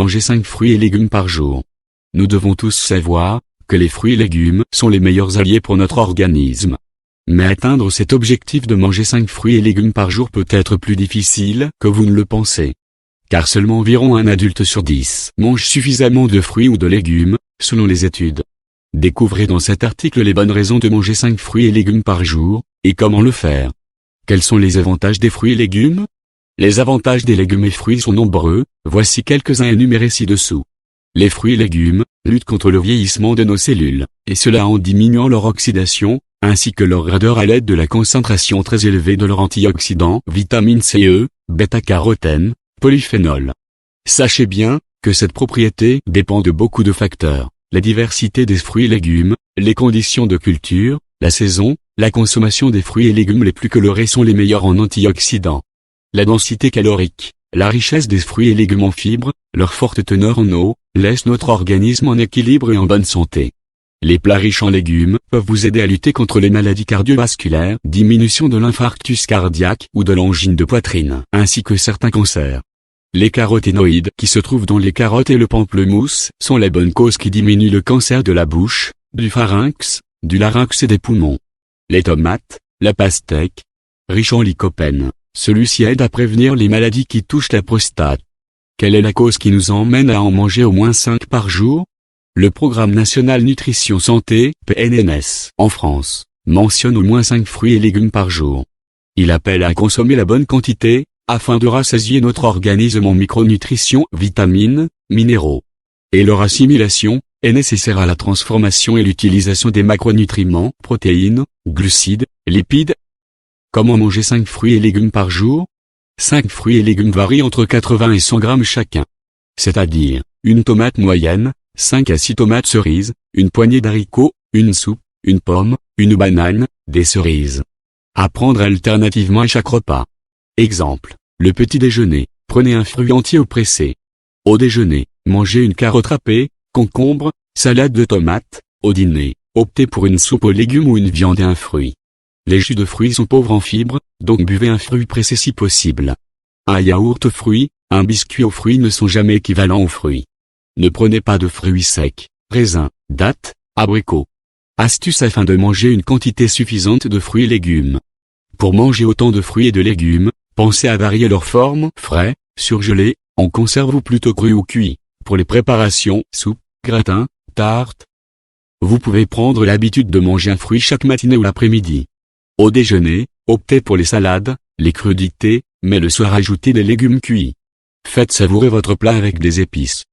manger 5 fruits et légumes par jour. Nous devons tous savoir que les fruits et légumes sont les meilleurs alliés pour notre organisme. Mais atteindre cet objectif de manger 5 fruits et légumes par jour peut être plus difficile que vous ne le pensez. Car seulement environ un adulte sur 10 mange suffisamment de fruits ou de légumes, selon les études. Découvrez dans cet article les bonnes raisons de manger 5 fruits et légumes par jour, et comment le faire. Quels sont les avantages des fruits et légumes? Les avantages des légumes et fruits sont nombreux, voici quelques-uns énumérés ci-dessous. Les fruits et légumes luttent contre le vieillissement de nos cellules, et cela en diminuant leur oxydation, ainsi que leur raideur à l'aide de la concentration très élevée de leurs antioxydants, vitamine C et E, bêta-carotène, polyphénol. Sachez bien que cette propriété dépend de beaucoup de facteurs, la diversité des fruits et légumes, les conditions de culture, la saison, la consommation des fruits et légumes les plus colorés sont les meilleurs en antioxydants. La densité calorique, la richesse des fruits et légumes en fibres, leur forte teneur en eau, laissent notre organisme en équilibre et en bonne santé. Les plats riches en légumes peuvent vous aider à lutter contre les maladies cardiovasculaires, diminution de l'infarctus cardiaque ou de l'angine de poitrine, ainsi que certains cancers. Les caroténoïdes qui se trouvent dans les carottes et le pamplemousse sont les bonnes causes qui diminuent le cancer de la bouche, du pharynx, du larynx et des poumons. Les tomates, la pastèque, riche en lycopène, celui-ci aide à prévenir les maladies qui touchent la prostate. Quelle est la cause qui nous emmène à en manger au moins 5 par jour? Le Programme National Nutrition Santé, PNNS, en France, mentionne au moins 5 fruits et légumes par jour. Il appelle à consommer la bonne quantité, afin de rassasier notre organisme en micronutrition, vitamines, minéraux. Et leur assimilation est nécessaire à la transformation et l'utilisation des macronutriments, protéines, glucides, lipides. Comment manger 5 fruits et légumes par jour? 5 fruits et légumes varient entre 80 et 100 grammes chacun. C'est-à-dire, une tomate moyenne, 5 à 6 tomates cerises, une poignée d'haricots, une soupe, une pomme, une banane, des cerises. À prendre alternativement à chaque repas. Exemple, le petit déjeuner, prenez un fruit entier ou pressé. Au déjeuner, mangez une carotte râpée, concombre, salade de tomates. Au dîner, optez pour une soupe aux légumes ou une viande et un fruit. Les jus de fruits sont pauvres en fibres, donc buvez un fruit pressé si possible. Un yaourt aux fruits, un biscuit aux fruits ne sont jamais équivalents aux fruits. Ne prenez pas de fruits secs, raisins, dattes, abricots. Astuce afin de manger une quantité suffisante de fruits et légumes. Pour manger autant de fruits et de légumes, pensez à varier leur forme, frais, surgelés, en conserve ou plutôt cru ou cuit, pour les préparations, soupe, gratin, tarte. Vous pouvez prendre l'habitude de manger un fruit chaque matinée ou l'après-midi. Au déjeuner, optez pour les salades, les crudités, mais le soir ajoutez des légumes cuits. Faites savourer votre plat avec des épices,